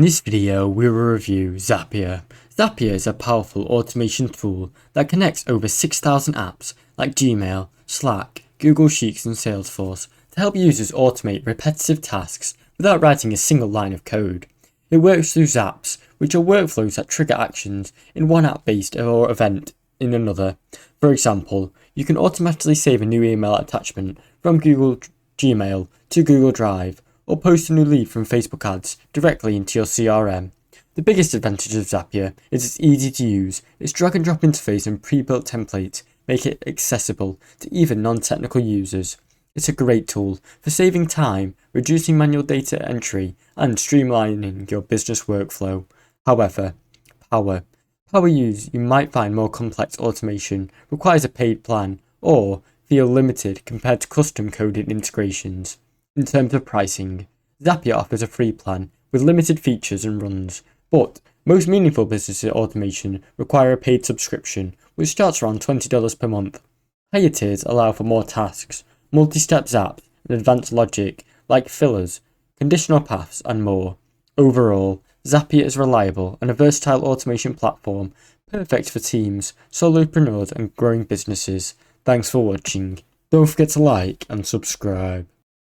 In this video, we will review Zapier. Zapier is a powerful automation tool that connects over 6,000 apps like Gmail, Slack, Google Sheets and Salesforce to help users automate repetitive tasks without writing a single line of code. It works through Zaps, which are workflows that trigger actions in one app-based or event in another. For example, you can automatically save a new email attachment from Google Gmail to Google Drive, or post a new lead from Facebook ads directly into your CRM. The biggest advantage of Zapier is its easy to use. Its drag and drop interface and pre-built templates make it accessible to even non-technical users. It's a great tool for saving time, reducing manual data entry, and streamlining your business workflow. However, power use you might find more complex automation requires a paid plan or feel limited compared to custom coded integrations. In terms of pricing, Zapier offers a free plan with limited features and runs, but most meaningful business automation require a paid subscription, which starts around $20 per month. Higher tiers allow for more tasks, multi-step zaps, and advanced logic like fillers, conditional paths, and more. Overall, Zapier is reliable and a versatile automation platform, perfect for teams, solopreneurs, and growing businesses. Thanks for watching. Don't forget to like and subscribe.